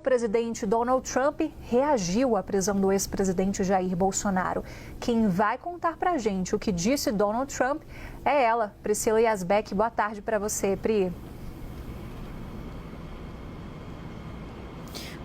presidente Donald Trump reagiu à prisão do ex-presidente Jair Bolsonaro. Quem vai contar pra gente o que disse Donald Trump é ela, Priscila Yazbek. Boa tarde para você, Pri.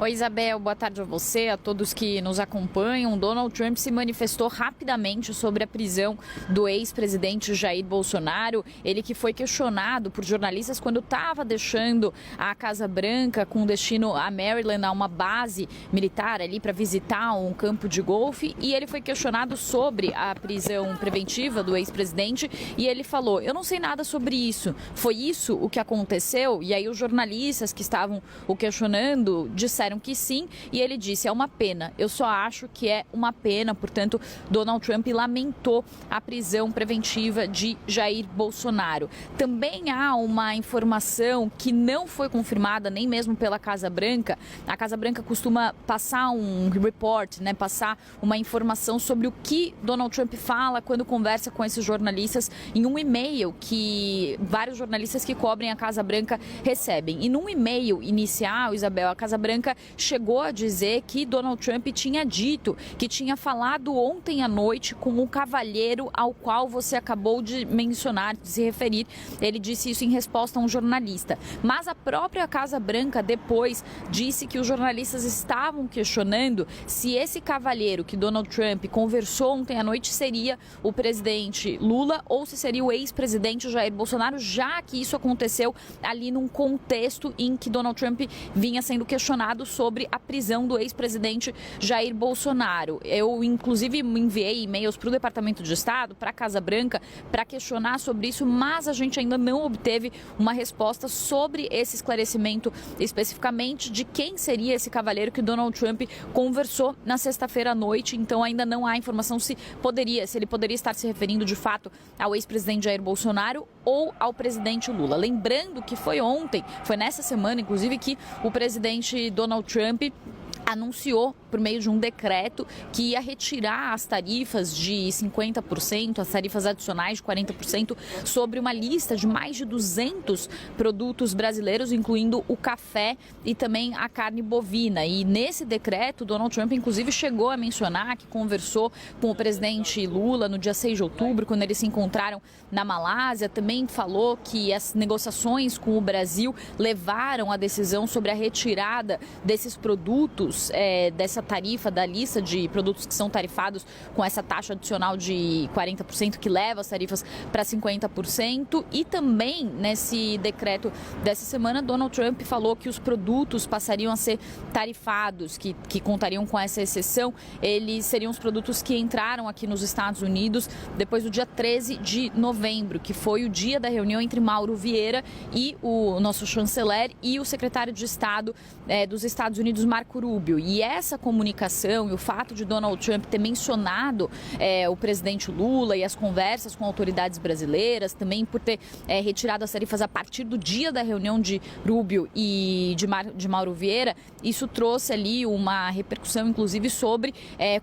Oi, Isabel, boa tarde a você, a todos que nos acompanham. Donald Trump se manifestou rapidamente sobre a prisão do ex-presidente Jair Bolsonaro. Ele que foi questionado por jornalistas quando estava deixando a Casa Branca com destino a Maryland, a uma base militar ali para visitar um campo de golfe. E ele foi questionado sobre a prisão preventiva do ex-presidente e ele falou: eu não sei nada sobre isso. Foi isso o que aconteceu? E aí os jornalistas que estavam o questionando disseram que sim, e ele disse: é uma pena, eu só acho que é uma pena. Portanto, Donald Trump lamentou a prisão preventiva de Jair Bolsonaro. Também há uma informação que não foi confirmada nem mesmo pela Casa Branca. A Casa Branca costuma passar um report, passar uma informação sobre o que Donald Trump fala quando conversa com esses jornalistas em um e-mail que vários jornalistas que cobrem a Casa Branca recebem. E num e-mail inicial, Isabel, a Casa Branca chegou a dizer que Donald Trump tinha dito que tinha falado ontem à noite com o cavalheiro ao qual você acabou de mencionar, de se referir. Ele disse isso em resposta a um jornalista. Mas a própria Casa Branca depois disse que os jornalistas estavam questionando se esse cavalheiro que Donald Trump conversou ontem à noite seria o presidente Lula ou se seria o ex-presidente Jair Bolsonaro, já que isso aconteceu ali num contexto em que Donald Trump vinha sendo questionado sobre a prisão do ex-presidente Jair Bolsonaro. Eu, inclusive, enviei e-mails para o Departamento de Estado, para a Casa Branca, para questionar sobre isso, mas a gente ainda não obteve uma resposta sobre esse esclarecimento especificamente de quem seria esse cavalheiro que Donald Trump conversou na sexta-feira à noite. Então, ainda não há informação se ele poderia estar se referindo de fato ao ex-presidente Jair Bolsonaro ou ao presidente Lula. Lembrando que foi nessa semana, inclusive, que o presidente Donald Trump anunciou por meio de um decreto que ia retirar as tarifas de 50%, as tarifas adicionais de 40% sobre uma lista de mais de 200 produtos brasileiros, incluindo o café e também a carne bovina. E nesse decreto, Donald Trump inclusive chegou a mencionar que conversou com o presidente Lula no dia 6 de outubro, quando eles se encontraram na Malásia. Também falou que as negociações com o Brasil levaram à decisão sobre a retirada desses produtos, dessa tarifa, da lista de produtos que são tarifados com essa taxa adicional de 40%, que leva as tarifas para 50%. E também, nesse decreto dessa semana, Donald Trump falou que os produtos passariam a ser tarifados, que contariam com essa exceção. Eles seriam os produtos que entraram aqui nos Estados Unidos depois do dia 13 de novembro, que foi o dia da reunião entre Mauro Vieira e o nosso chanceler e o secretário de Estado dos Estados Unidos, Marco Rubio. E essa comunicação e o fato de Donald Trump ter mencionado o presidente Lula e as conversas com autoridades brasileiras, também por ter retirado as tarifas a partir do dia da reunião de Rubio e de Mauro Vieira, isso trouxe ali uma repercussão, inclusive, sobre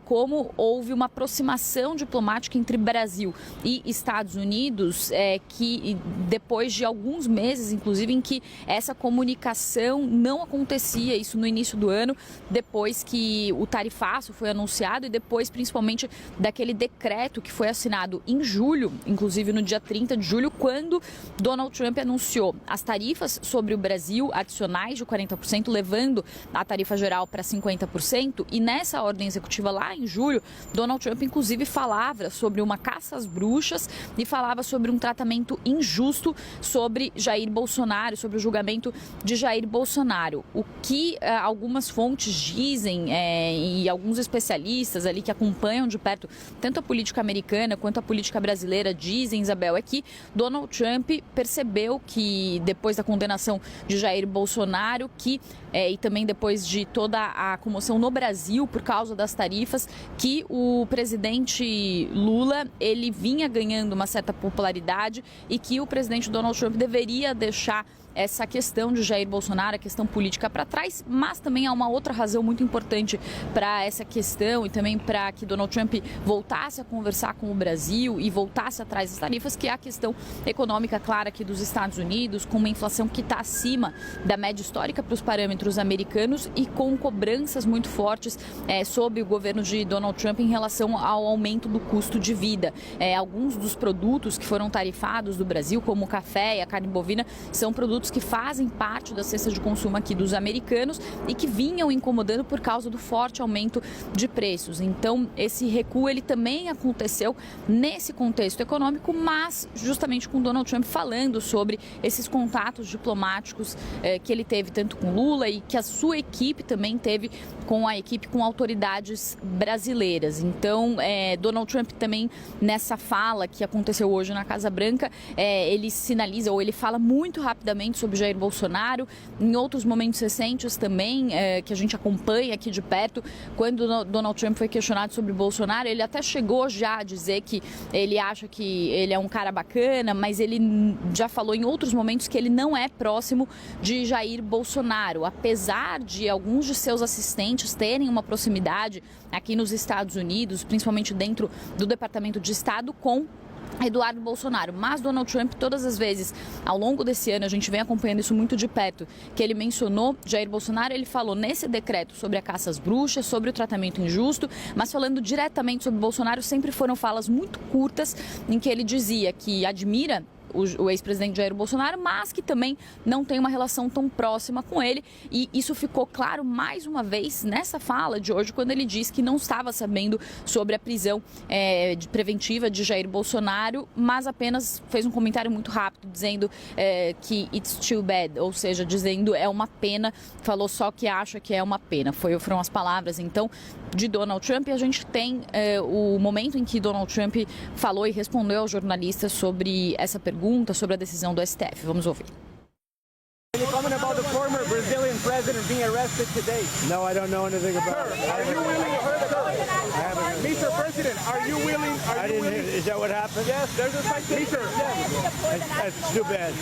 como houve uma aproximação diplomática entre Brasil e Estados Unidos, que depois de alguns meses, inclusive, em que essa comunicação não acontecia, isso no início do ano, depois que o tarifaço foi anunciado e depois, principalmente, daquele decreto que foi assinado em julho, inclusive no dia 30 de julho, quando Donald Trump anunciou as tarifas sobre o Brasil adicionais de 40%, levando a tarifa geral para 50%. E nessa ordem executiva lá em julho, Donald Trump, inclusive, falava sobre uma caça às bruxas e falava sobre um tratamento injusto sobre Jair Bolsonaro, sobre o julgamento de Jair Bolsonaro. O que algumas fontes dizem e alguns especialistas ali que acompanham de perto tanto a política americana quanto a política brasileira dizem, Isabel, é que Donald Trump percebeu que depois da condenação de Jair Bolsonaro, e também depois de toda a comoção no Brasil por causa das tarifas, que o presidente Lula, ele vinha ganhando uma certa popularidade e que o presidente Donald Trump deveria deixar essa questão de Jair Bolsonaro, a questão política para trás, mas também há uma outra razão muito importante para essa questão e também para que Donald Trump voltasse a conversar com o Brasil e voltasse atrás das tarifas, que é a questão econômica clara aqui dos Estados Unidos, com uma inflação que está acima da média histórica para os parâmetros americanos e com cobranças muito fortes sobre o governo de Donald Trump em relação ao aumento do custo de vida. Alguns dos produtos que foram tarifados do Brasil, como o café e a carne bovina, são produtos que fazem parte da cesta de consumo aqui dos americanos e que vinham incomodando por causa do forte aumento de preços. Então, esse recuo ele também aconteceu nesse contexto econômico, mas justamente com Donald Trump falando sobre esses contatos diplomáticos que ele teve tanto com Lula e que a sua equipe também teve com autoridades brasileiras. Então, Donald Trump também nessa fala que aconteceu hoje na Casa Branca, ele sinaliza ou ele fala muito rapidamente sobre Jair Bolsonaro. Em outros momentos recentes também, que a gente acompanha aqui de perto, quando Donald Trump foi questionado sobre Bolsonaro, ele até chegou já a dizer que ele acha que ele é um cara bacana, mas ele já falou em outros momentos que ele não é próximo de Jair Bolsonaro, apesar de alguns de seus assistentes terem uma proximidade aqui nos Estados Unidos, principalmente dentro do Departamento de Estado, com Eduardo Bolsonaro. Mas Donald Trump, todas as vezes ao longo desse ano, a gente vem acompanhando isso muito de perto, que ele mencionou Jair Bolsonaro, ele falou nesse decreto sobre a caça às bruxas, sobre o tratamento injusto, mas falando diretamente sobre Bolsonaro, sempre foram falas muito curtas em que ele dizia que admira o ex-presidente Jair Bolsonaro, mas que também não tem uma relação tão próxima com ele. E isso ficou claro mais uma vez nessa fala de hoje, quando ele disse que não estava sabendo sobre a prisão preventiva de Jair Bolsonaro, mas apenas fez um comentário muito rápido dizendo que it's too bad, ou seja, dizendo é uma pena, falou só que acha que é uma pena. Foram as palavras, então, de Donald Trump. E a gente tem o momento em que Donald Trump falou e respondeu aos jornalistas sobre essa pergunta, sobre a decisão do STF. Vamos ouvir. Can you comment about the former Brazilian president being arrested today? No, I don't know anything about it. Are you willing to heard about it? I haven't. Mr. President, are you willing? I didn't hear. Is that what happened? Yes, there's a citation. That's too bad.